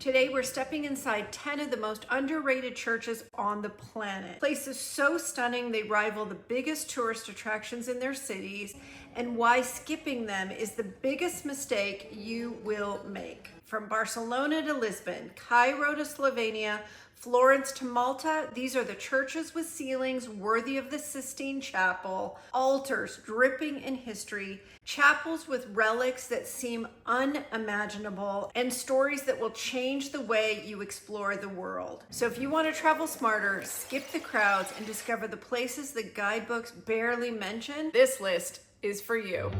Today we're stepping inside 10 of the most underrated churches on the planet. Places so stunning they rival the biggest tourist attractions in their cities, and why skipping them is the biggest mistake you will make. From Barcelona to Lisbon, Cairo to Slovenia, Florence to Malta, these are the churches with ceilings worthy of the Sistine Chapel, altars dripping in history, chapels with relics that seem unimaginable, and stories that will change the way you explore the world. So if you want to travel smarter, skip the crowds, and discover the places the guidebooks barely mention, this list is for you.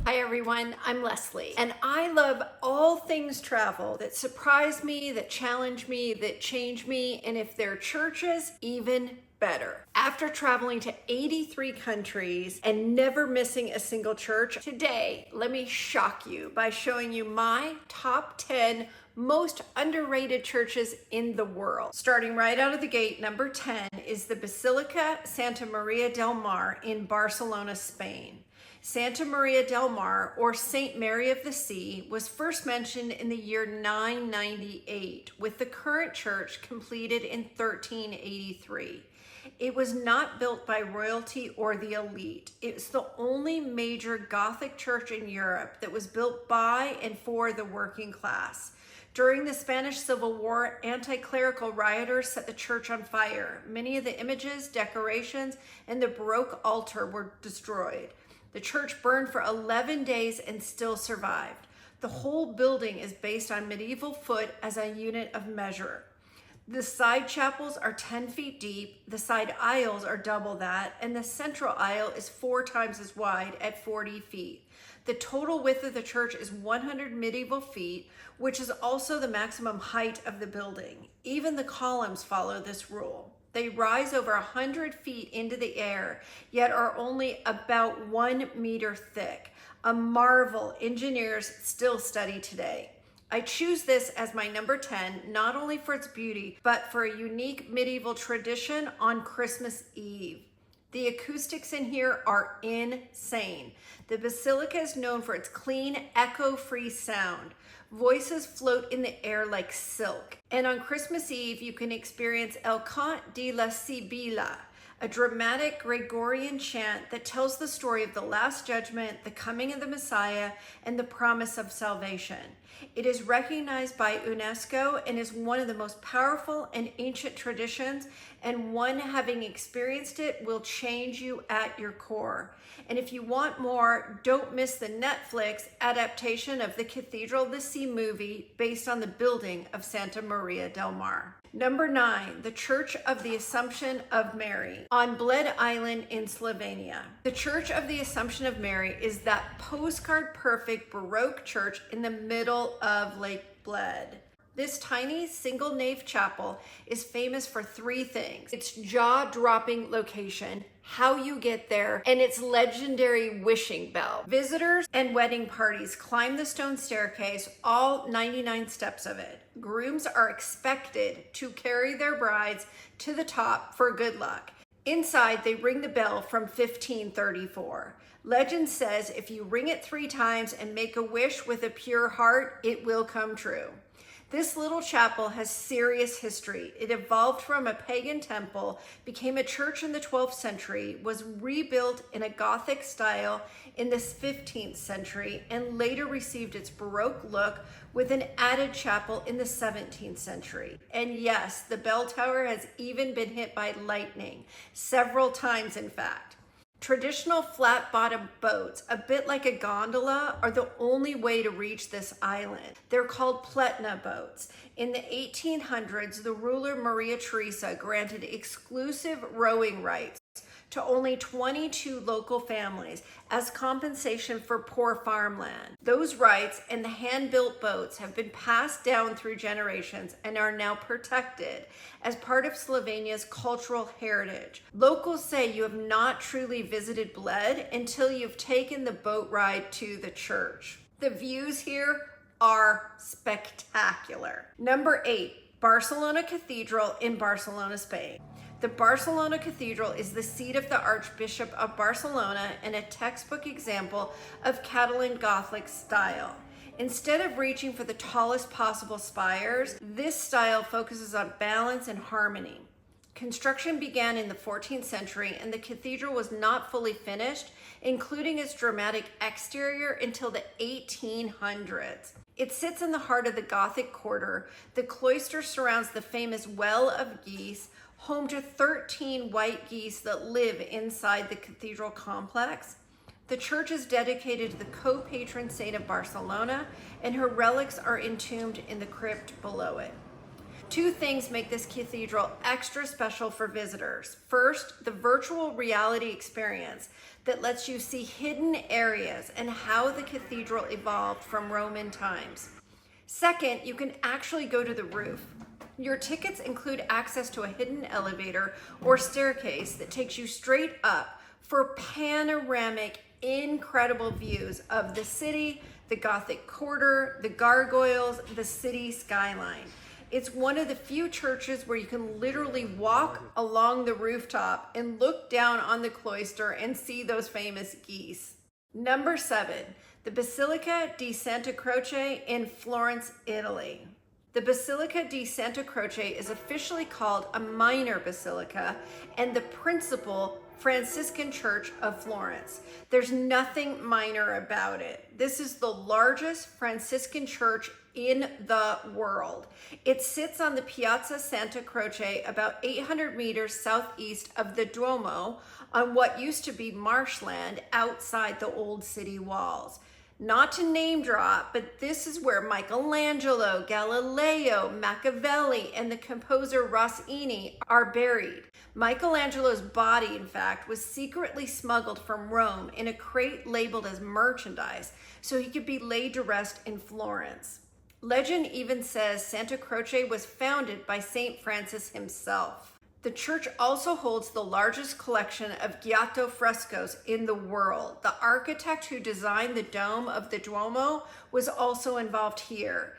Hi everyone, I'm Leslie, and I love all things travel that surprise me, that challenge me, that change me, and if they're churches, even better. After traveling to 83 countries and never missing a single church, today let me shock you by showing you my top 10 most underrated churches in the world. Starting right out of the gate, number 10 is the Basilica Santa Maria del Mar in Barcelona, Spain. Santa Maria del Mar, or Saint Mary of the Sea, was first mentioned in the year 998, with the current church completed in 1383. It was not built by royalty or the elite. It's the only major Gothic church in Europe that was built by and for the working class. During the Spanish Civil War, anti-clerical rioters set the church on fire. Many of the images, decorations, and the Baroque altar were destroyed. The church burned for 11 days and still survived. The whole building is based on medieval foot as a unit of measure. The side chapels are 10 feet deep, the side aisles are double that, and the central aisle is 4 times as wide at 40 feet. The total width of the church is 100 medieval feet, which is also the maximum height of the building. Even the columns follow this rule. They rise over 100 feet into the air, yet are only about 1 meter thick. A marvel engineers still study today. I choose this as my number 10, not only for its beauty, but for a unique medieval tradition on Christmas Eve. The acoustics in here are insane. The Basilica is known for its clean, echo-free sound. Voices float in the air like silk. And on Christmas Eve, you can experience El Cant de la Sibila, a dramatic Gregorian chant that tells the story of the Last Judgment, the coming of the Messiah, and the promise of salvation. It is recognized by UNESCO and is one of the most powerful and ancient traditions, and one having experienced it will change you at your core. And if you want more, don't miss the Netflix adaptation of the Cathedral of the Sea movie based on the building of Santa Maria del Mar. Number 9, the Church of the Assumption of Mary on Bled Island in Slovenia. The Church of the Assumption of Mary is that postcard perfect Baroque church in the middle of Lake Bled. This tiny single nave chapel is famous for 3 things: its jaw-dropping location, how you get there, and its legendary wishing bell. Visitors and wedding parties climb the stone staircase, all 99 steps of it. Grooms are expected to carry their brides to the top for good luck. Inside, they ring the bell from 1534. Legend says if you ring it 3 times and make a wish with a pure heart, it will come true. This little chapel has serious history. It evolved from a pagan temple, became a church in the 12th century, was rebuilt in a Gothic style in the 15th century, and later received its Baroque look with an added chapel in the 17th century. And yes, the bell tower has even been hit by lightning, several times in fact. Traditional flat-bottomed boats, a bit like a gondola, are the only way to reach this island. They're called Pletna boats. In the 1800s, the ruler Maria Theresa granted exclusive rowing rights to only 22 local families as compensation for poor farmland. Those rights and the hand-built boats have been passed down through generations and are now protected as part of Slovenia's cultural heritage. Locals say you have not truly visited Bled until you've taken the boat ride to the church. The views here are spectacular. Number 8, Barcelona Cathedral in Barcelona, Spain. The Barcelona Cathedral is the seat of the Archbishop of Barcelona and a textbook example of Catalan Gothic style. Instead of reaching for the tallest possible spires, this style focuses on balance and harmony. Construction began in the 14th century and the cathedral was not fully finished, including its dramatic exterior, until the 1800s. It sits in the heart of the Gothic quarter. The cloister surrounds the famous Well of Geese, home to 13 white geese that live inside the cathedral complex. The church is dedicated to the co-patron saint of Barcelona, and her relics are entombed in the crypt below it. Two things make this cathedral extra special for visitors. First, the virtual reality experience that lets you see hidden areas and how the cathedral evolved from Roman times. Second, you can actually go to the roof. Your tickets include access to a hidden elevator or staircase that takes you straight up for panoramic, incredible views of the city, the Gothic quarter, the gargoyles, the city skyline. It's one of the few churches where you can literally walk along the rooftop and look down on the cloister and see those famous geese. Number 7, the Basilica di Santa Croce in Florence, Italy. The Basilica di Santa Croce is officially called a minor basilica and the principal Franciscan Church of Florence. There's nothing minor about it. This is the largest Franciscan church in the world. It sits on the Piazza Santa Croce, about 800 meters southeast of the Duomo, on what used to be marshland outside the old city walls. Not to name drop, but this is where Michelangelo, Galileo, Machiavelli, and the composer Rossini are buried. Michelangelo's body, in fact, was secretly smuggled from Rome in a crate labeled as merchandise so he could be laid to rest in Florence. Legend even says Santa Croce was founded by St. Francis himself. The church also holds the largest collection of Giotto frescoes in the world. The architect who designed the dome of the Duomo was also involved here.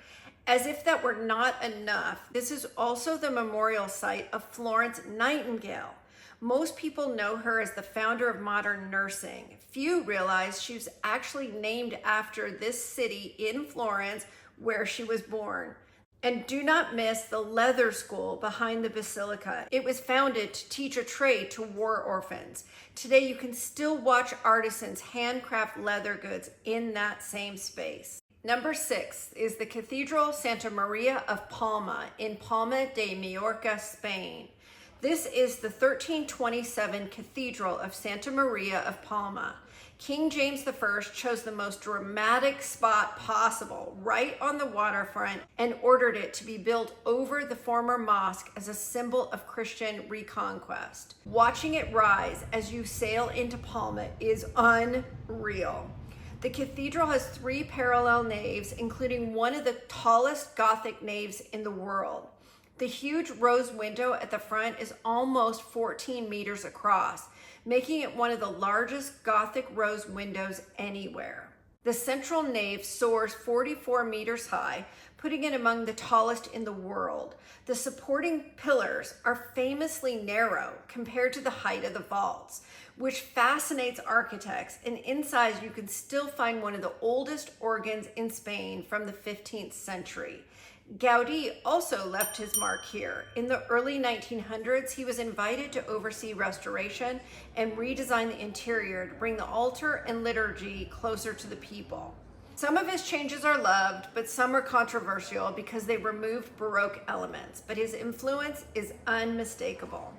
As if that were not enough, this is also the memorial site of Florence Nightingale. Most people know her as the founder of modern nursing. Few realize she was actually named after this city in Florence where she was born. And do not miss the leather school behind the basilica. It was founded to teach a trade to war orphans. Today you can still watch artisans handcraft leather goods in that same space. Number 6 is the Cathedral Santa Maria of Palma in Palma de Mallorca, Spain. This is the 1327 Cathedral of Santa Maria of Palma. King James I chose the most dramatic spot possible, right on the waterfront, and ordered it to be built over the former mosque as a symbol of Christian reconquest. Watching it rise as you sail into Palma is unreal. The cathedral has 3 parallel naves, including one of the tallest Gothic naves in the world. The huge rose window at the front is almost 14 meters across, making it one of the largest Gothic rose windows anywhere. The central nave soars 44 meters high, putting it among the tallest in the world. The supporting pillars are famously narrow compared to the height of the vaults, which fascinates architects, and inside you can still find one of the oldest organs in Spain from the 15th century. Gaudí also left his mark here. In the early 1900s, he was invited to oversee restoration and redesign the interior to bring the altar and liturgy closer to the people. Some of his changes are loved, but some are controversial because they removed Baroque elements, but his influence is unmistakable.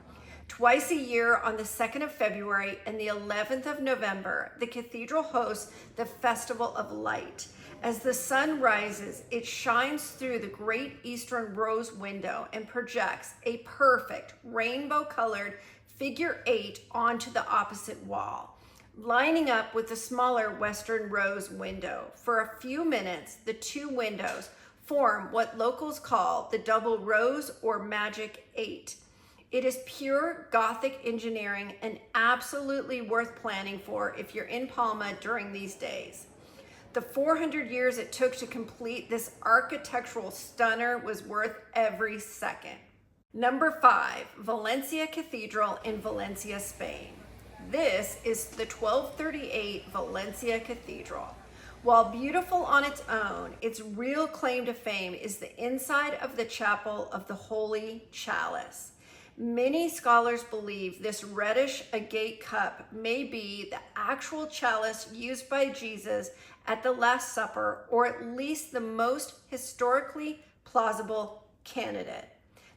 Twice a year, on the 2nd of February and the 11th of November, the cathedral hosts the Festival of Light. As the sun rises, it shines through the great eastern rose window and projects a perfect rainbow-colored figure 8 onto the opposite wall, lining up with the smaller western rose window. For a few minutes, the 2 windows form what locals call the double rose or magic 8. It is pure Gothic engineering and absolutely worth planning for if you're in Palma during these days. The 400 years it took to complete this architectural stunner was worth every second. Number 5, Valencia Cathedral in Valencia, Spain. This is the 1238 Valencia Cathedral. While beautiful on its own, its real claim to fame is the inside of the chapel of the Holy Chalice. Many scholars believe this reddish agate cup may be the actual chalice used by Jesus at the Last Supper, or at least the most historically plausible candidate.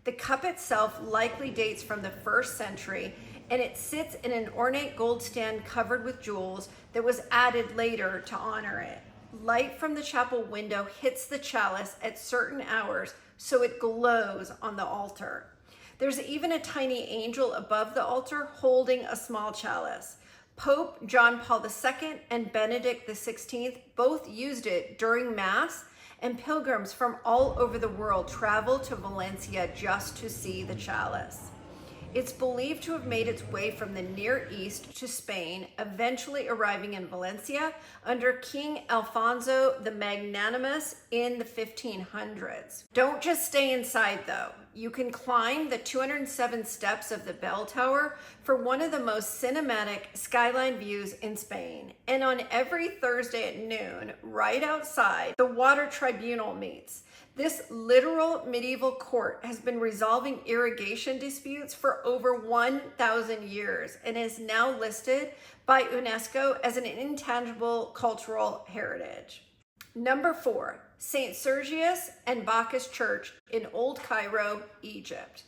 The cup itself likely dates from the 1st century, and it sits in an ornate gold stand covered with jewels that was added later to honor it. Light from the chapel window hits the chalice at certain hours, so it glows on the altar. There's even a tiny angel above the altar holding a small chalice. Pope John Paul II and Benedict XVI both used it during Mass, and pilgrims from all over the world travel to Valencia just to see the chalice. It's believed to have made its way from the Near East to Spain, eventually arriving in Valencia under King Alfonso the Magnanimous in the 1500s. Don't just stay inside though. You can climb the 207 steps of the bell tower for one of the most cinematic skyline views in Spain. And on every Thursday at noon, right outside, the water tribunal meets. This literal medieval court has been resolving irrigation disputes for over 1,000 years and is now listed by UNESCO as an intangible cultural heritage. Number 4, St. Sergius and Bacchus Church in Old Cairo, Egypt.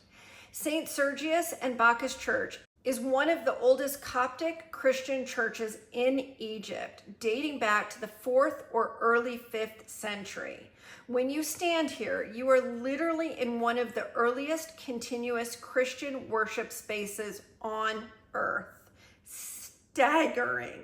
St. Sergius and Bacchus Church is one of the oldest Coptic Christian churches in Egypt, dating back to the 4th or early 5th century. When you stand here, you are literally in one of the earliest continuous Christian worship spaces on earth. Staggering.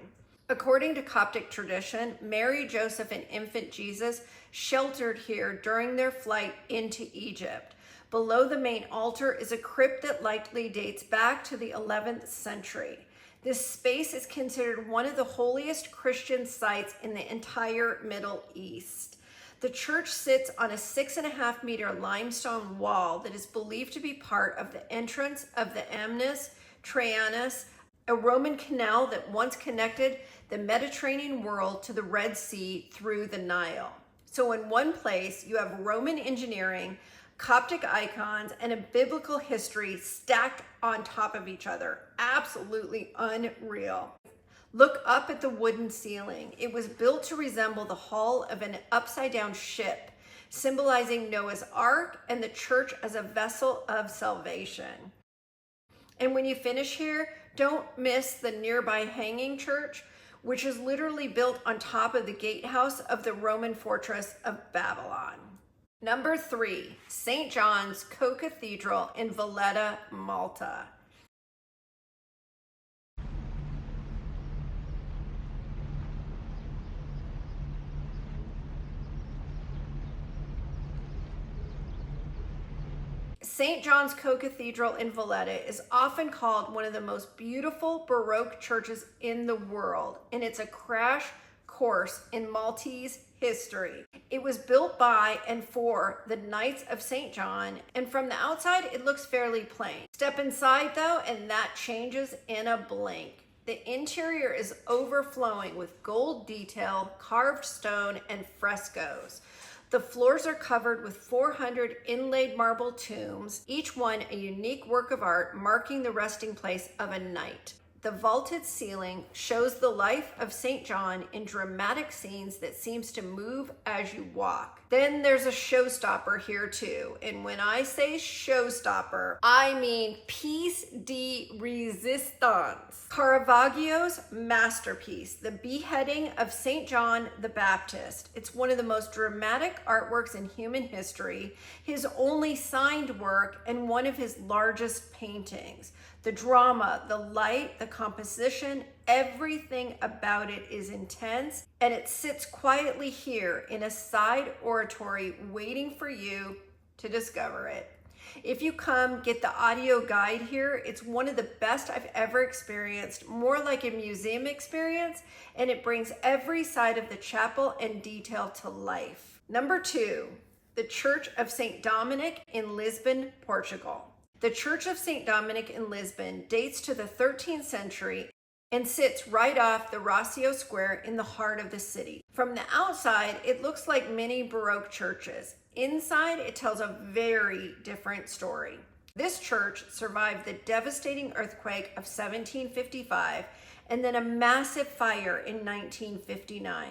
According to Coptic tradition, Mary, Joseph, and infant Jesus sheltered here during their flight into Egypt. Below the main altar is a crypt that likely dates back to the 11th century. This space is considered one of the holiest Christian sites in the entire Middle East. The church sits on a 6.5-meter limestone wall that is believed to be part of the entrance of the Amnus Traianus, a Roman canal that once connected the Mediterranean world to the Red Sea through the Nile. So in one place, you have Roman engineering, Coptic icons, and a biblical history stacked on top of each other. Absolutely unreal. Look up at the wooden ceiling. It was built to resemble the hull of an upside-down ship, symbolizing Noah's Ark and the church as a vessel of salvation. And when you finish here, don't miss the nearby hanging church, which is literally built on top of the gatehouse of the Roman fortress of Babylon. Number 3, St Johns Co Cathedral in Valletta, Malta. St John's Co Cathedral in Valletta is often called one of the most beautiful Baroque churches in the world, and it's a crash course in Maltese history. It was built by and for the Knights of St. John, and from the outside it looks fairly plain. Step inside though, and that changes in a blink. The interior is overflowing with gold detail, carved stone, and frescoes. The floors are covered with 400 inlaid marble tombs, each one a unique work of art marking the resting place of a knight. The vaulted ceiling shows the life of St. John in dramatic scenes that seems to move as you walk. Then there's a showstopper here too. And when I say showstopper, I mean piece de resistance. Caravaggio's masterpiece, The Beheading of St. John the Baptist. It's one of the most dramatic artworks in human history, his only signed work, and one of his largest paintings. The drama, the light, the composition, everything about it is intense, and it sits quietly here in a side oratory waiting for you to discover it. If you come, get the audio guide here. It's one of the best I've ever experienced, more like a museum experience, and it brings every side of the chapel and detail to life. Number 2, the Church of St Dominic in Lisbon, Portugal. The Church of St Dominic in Lisbon dates to the 13th century and sits right off the Rocio Square in the heart of the city. From the outside, it looks like many Baroque churches. Inside, it tells a very different story. This church survived the devastating earthquake of 1755 and then a massive fire in 1959.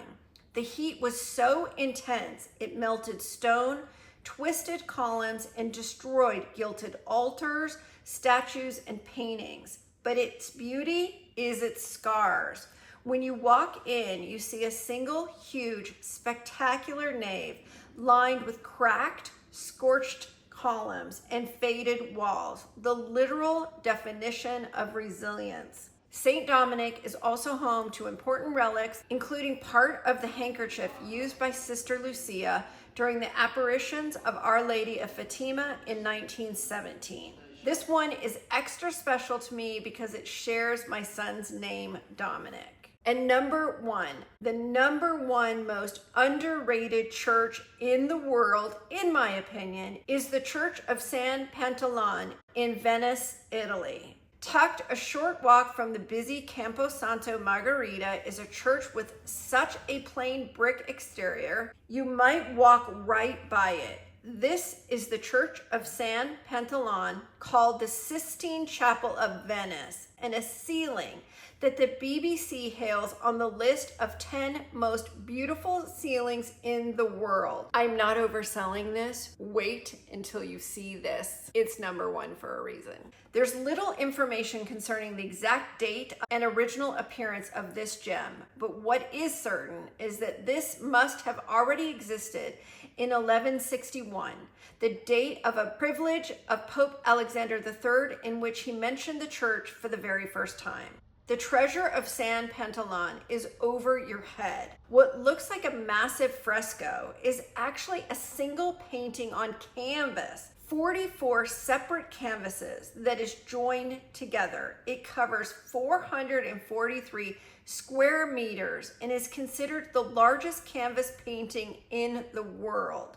The heat was so intense, it melted stone, twisted columns, and destroyed gilded altars, statues, and paintings. But its beauty is its scars. When you walk in, you see a single, huge, spectacular nave lined with cracked, scorched columns and faded walls, the literal definition of resilience. St. Dominic is also home to important relics, including part of the handkerchief used by Sister Lucia during the apparitions of Our Lady of Fatima in 1917. This one is extra special to me because it shares my son's name, Dominic. And number one, the number one most underrated church in the world, in my opinion, is the Church of San Pantalon in Venice, Italy. Tucked a short walk from the busy Campo Santo Margherita is a church with such a plain brick exterior, you might walk right by it. This is the Church of San Pantalon, called the Sistine Chapel of Venice, and a ceiling that the BBC hails on the list of 10 most beautiful ceilings in the world. I'm not overselling this. Wait until you see this. It's number one for a reason. There's little information concerning the exact date and original appearance of this gem, but what is certain is that this must have already existed in 1161, the date of a privilege of Pope Alexander III, in which he mentioned the church for the very first time. The treasure of San Pantalon is over your head. What looks like a massive fresco is actually a single painting on canvas, 44 separate canvases that is joined together. It covers 443 square meters and is considered the largest canvas painting in the world.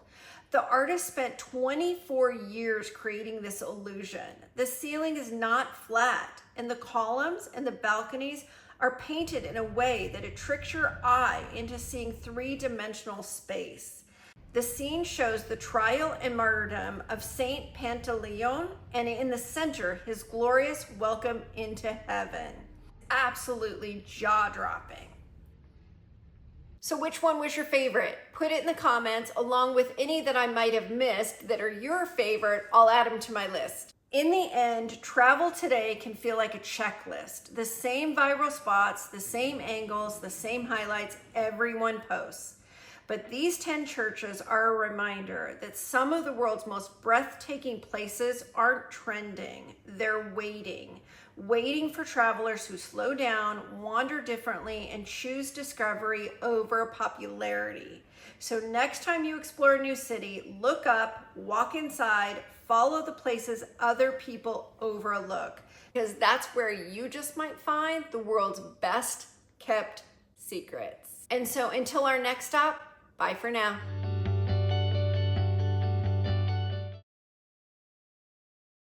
The artist spent 24 years creating this illusion. The ceiling is not flat, and the columns and the balconies are painted in a way that it tricks your eye into seeing three-dimensional space. The scene shows the trial and martyrdom of St. Pantaleon, and in the center, his glorious welcome into heaven. Absolutely jaw-dropping. So which one was your favorite? Put it in the comments along with any that I might have missed that are your favorite. I'll add them to my list. In the end, travel today can feel like a checklist. The same viral spots, the same angles, the same highlights everyone posts. But these 10 churches are a reminder that some of the world's most breathtaking places aren't trending. They're waiting for travelers who slow down, wander differently, and choose discovery over popularity. So next time you explore a new city, look up, walk inside, follow the places other people overlook, because that's where you just might find the world's best kept secrets. And so until our next stop, bye for now.